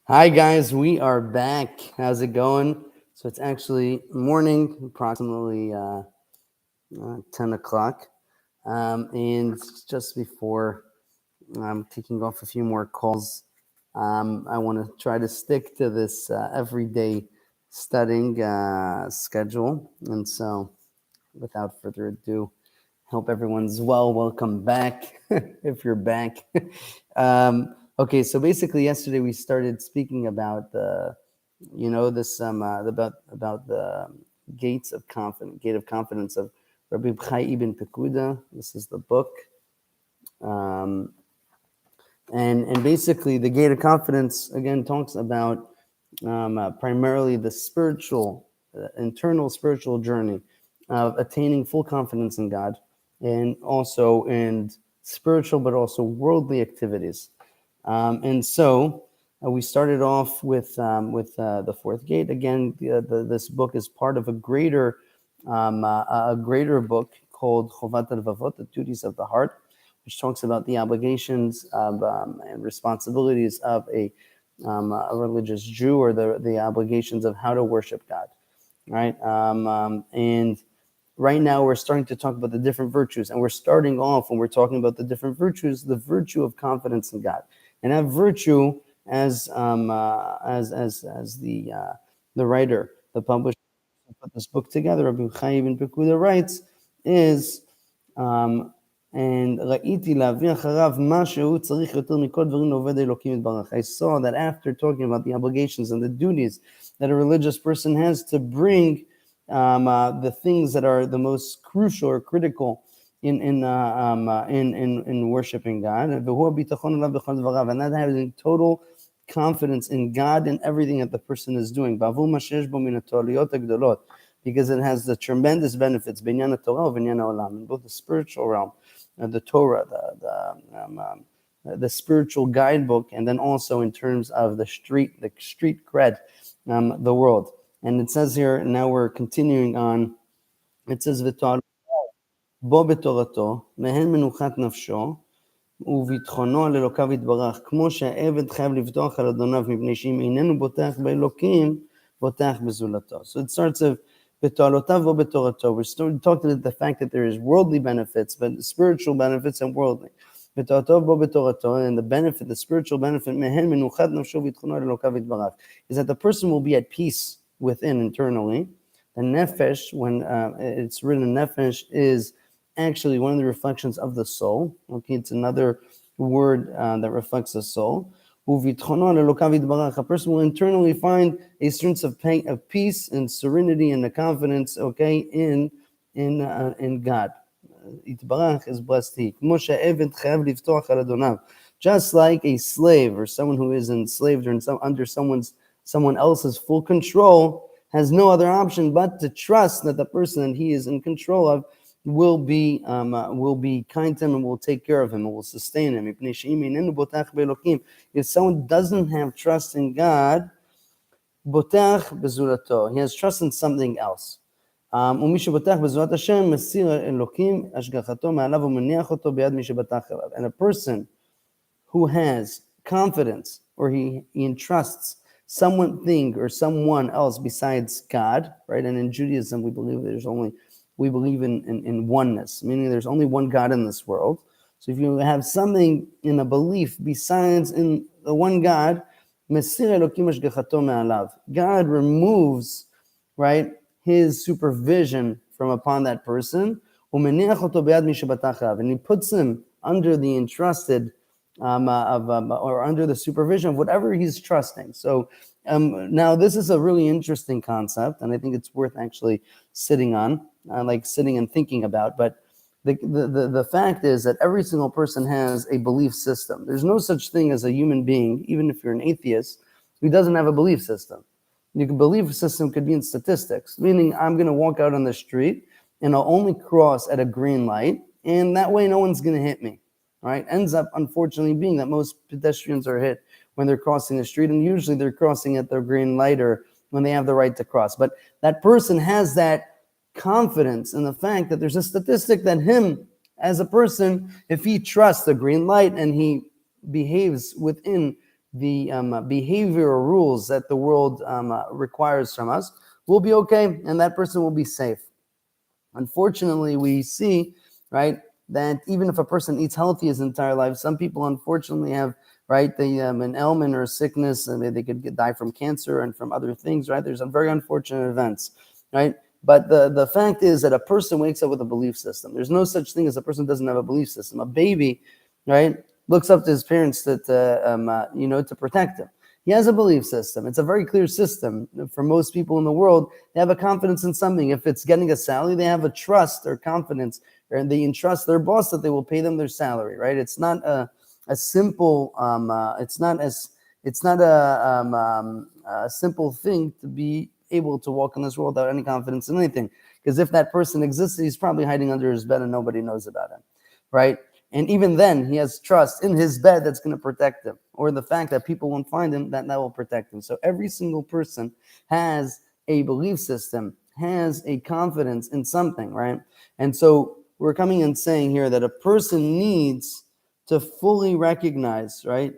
Hi guys, we are back. How's it going? So it's actually morning, approximately 10 o'clock, and just before kicking off a few more calls, I want to try to stick to this everyday studying schedule. And so, without further ado, hope everyone's well. Welcome back, if you're back. Okay, so basically, yesterday we started speaking about this about the gate of confidence of Rabbi ibn Pekuda. This is the book, um, and basically the gate of confidence again talks about primarily the spiritual, internal spiritual journey of attaining full confidence in God, and also in spiritual but also worldly activities. And so we started off with the fourth gate. Again, this book is part of a greater book called Chovat Levavot, the duties of the heart, which talks about the obligations of, and responsibilities of a religious Jew, or the obligations of how to worship God, right? And right now we're starting to talk about the different virtues, and we're starting off when we're talking about the different virtues, the virtue of confidence in God, and that virtue, as the writer, the publisher, put this book together, Rabbi Chaim ibn Pekuda writes, is and ראיתי להביא אחריו מה שהוא צריך יותר מכל דברים לעובד האלוקים יתברך. I saw that after talking about the obligations and the duties that a religious person has to bring the things that are the most crucial or critical in worshiping God, and that having total confidence in God and everything that the person is doing, because it has the tremendous benefits in both the spiritual realm, the Torah, the spiritual guidebook, and then also in terms of the street cred, the world. And it says here, now we're continuing on, it says, בו בתורתו, מהן מנוחת נפשו, וביטחונו על אלוקיו יתברך, כמו שהעבד חייב לבטוח על אדוניו, מפני שאם איננו בוטח באלוקים, בוטח בזולתו. So it starts of בתורתיו בו בתורתו. We're talking about the fact that there is worldly benefits, but spiritual benefits and worldly. בתורתו בו בתורתו, and the benefit, the spiritual benefit, מהן מנוחת נפשו וביטחונו על אלוקיו יתברך, is that the person will be at peace within internally. The nefesh, when it's written nefesh, is actually one of the reflections of the soul. Okay, it's another word that reflects the soul. A person will internally find a sense of peace and serenity and the confidence, okay, in God. Yitbarach is blessed he. Just like a slave or someone who is enslaved or under someone else's full control has no other option but to trust that the person that he is in control of will be kind to him and will take care of him and will sustain him. If someone doesn't have trust in God, he has trust in something else. And a person who has confidence, or he entrusts something or someone else besides God, right? And in Judaism, we believe in oneness, meaning there's only one God in this world. So if you have something in a belief besides in the one God, God removes, right, his supervision from upon that person, and he puts him under the entrusted or under the supervision of whatever he's trusting. So now this is a really interesting concept, and I think it's worth actually sitting on, sitting and thinking about. But the fact is that every single person has a belief system. There's no such thing as a human being, even if you're an atheist, who doesn't have a belief system. Your belief system could be in statistics, meaning I'm going to walk out on the street and I'll only cross at a green light, and that way no one's going to hit me. Right? Ends up, unfortunately, being that most pedestrians are hit when they're crossing the street, and usually they're crossing at their green light or when they have the right to cross. But that person has that confidence in the fact that there's a statistic that him, as a person, if he trusts the green light and he behaves within the behavioral rules that the world requires from us, we'll be okay, and that person will be safe. Unfortunately, we see, right, that even if a person eats healthy his entire life, some people unfortunately have, right, an ailment or a sickness, and they could die from cancer and from other things, right? There's some very unfortunate events, right? But the fact is that a person wakes up with a belief system. There's no such thing as a person doesn't have a belief system. A baby, right, looks up to his parents to protect him. He has a belief system. It's a very clear system. For most people in the world, they have a confidence in something. If it's getting a salary, they have a trust or confidence, and they entrust their boss that they will pay them their salary, right? It's not a simple, it's not a simple thing to be able to walk in this world without any confidence in anything. Because if that person exists, he's probably hiding under his bed and nobody knows about him, right? And even then, he has trust in his bed that's going to protect him, or the fact that people won't find him, that will protect him. So every single person has a belief system, has a confidence in something, right? And so we're coming and saying here that a person needs to fully recognize, right,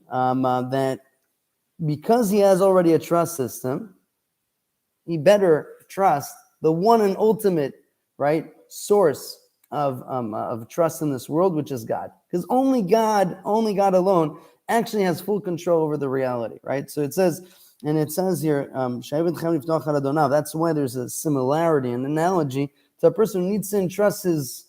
that because he has already a trust system, he better trust the one and ultimate, right, source of trust in this world, which is God. Because only God alone actually has full control over the reality, right? So it says here, that's why there's a similarity, an analogy to a person who needs to entrust his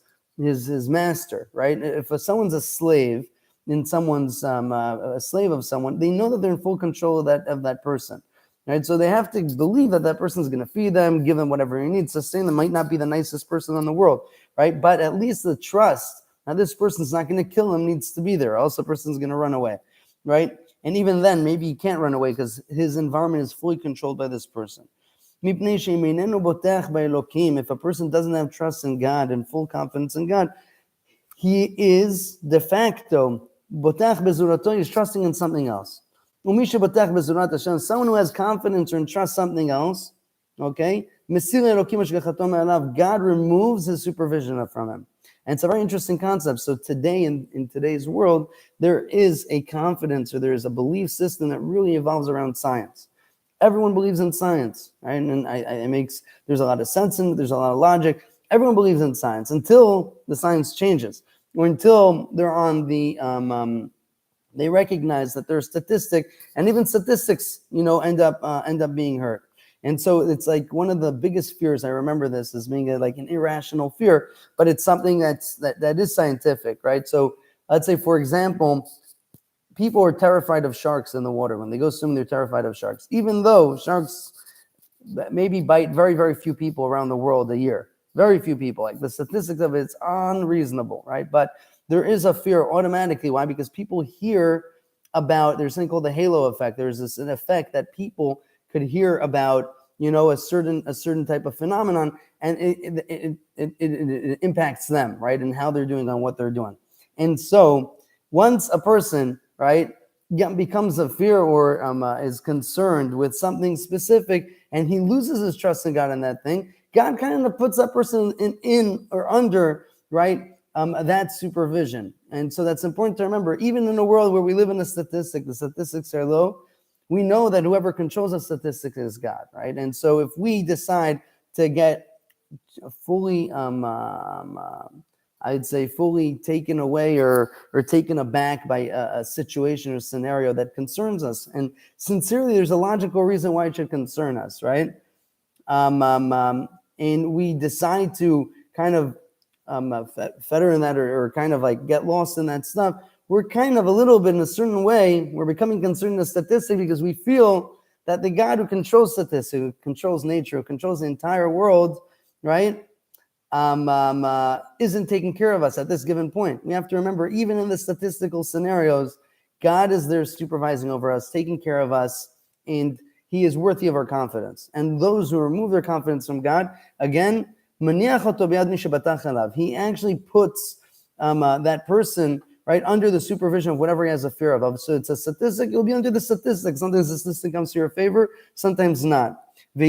master, right? If someone's a slave in someone's a slave of someone, they know that they're in full control of that person. Right, so they have to believe that person's going to feed them, give them whatever he needs, sustain them. Might not be the nicest person in the world, right? But at least the trust that this person's not going to kill him needs to be there, or else the person's going to run away, right? And even then, maybe he can't run away because his environment is fully controlled by this person. If a person doesn't have trust in God and full confidence in God, he is de facto he's trusting in something else. Someone who has confidence or entrusts something else, okay, God removes his supervision from him. And it's a very interesting concept. So today, in today's world, there is a confidence, or there is a belief system that really evolves around science. Everyone believes in science, right? And there's a lot of sense in it, there's a lot of logic. Everyone believes in science until the science changes, or until they're on the they recognize that there's statistic, and even statistics, end up being hurt. And so it's like one of the biggest fears. I remember this as being like an irrational fear, but it's something that is scientific, right? So let's say, for example, people are terrified of sharks in the water. When they go swimming, they're terrified of sharks, even though sharks maybe bite very, very few people around the world a year. Very few people. Like the statistics of it's unreasonable, right? But there is a fear automatically. Why? Because people hear about, there's something called the halo effect. There's an effect that people could hear about, a certain type of phenomenon, and it impacts them, right? And how they're doing on what they're doing. And so once a person, right, becomes a fear or is concerned with something specific, and he loses his trust in God in that thing, God kind of puts that person in or under, right, that supervision. And so that's important to remember. Even in a world where we live in the statistics are low, we know that whoever controls the statistics is God, right? And so if we decide to get fully, I'd say fully taken away or taken aback by a situation or scenario that concerns us, and sincerely, there's a logical reason why it should concern us, right? And we decide to kind of fetter in that or kind of like get lost in that stuff, we're kind of a little bit in a certain way, we're becoming concerned with statistics because we feel that the God who controls statistics, who controls nature, who controls the entire world, right, isn't taking care of us at this given point. We have to remember, even in the statistical scenarios, God is there supervising over us, taking care of us, and he is worthy of our confidence. And those who remove their confidence from God, again, he actually puts that person, right, under the supervision of whatever he has a fear of. So it's a statistic, you'll be under the statistics. Sometimes the statistic comes to your favor, sometimes not. And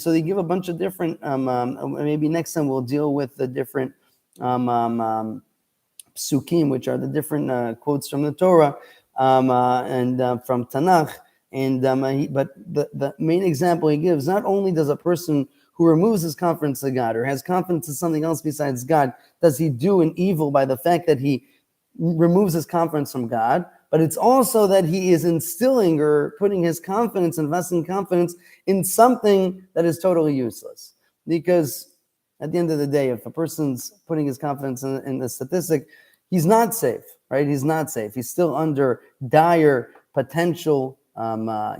so they give a bunch of different, maybe next time we'll deal with the different psukim, which are the different quotes from the Torah and from Tanakh. And but the main example he gives, not only does a person who removes his confidence to God or has confidence in something else besides God, does he do an evil by the fact that he removes his confidence from God, but it's also that he is instilling or putting his confidence, investing confidence in something that is totally useless. Because at the end of the day, if a person's putting his confidence in the statistic, he's not safe, right? He's not safe. He's still under dire potential, bad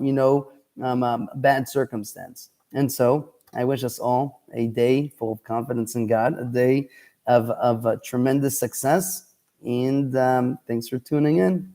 circumstance. And so I wish us all a day full of confidence in God, a day of tremendous success. And thanks for tuning in.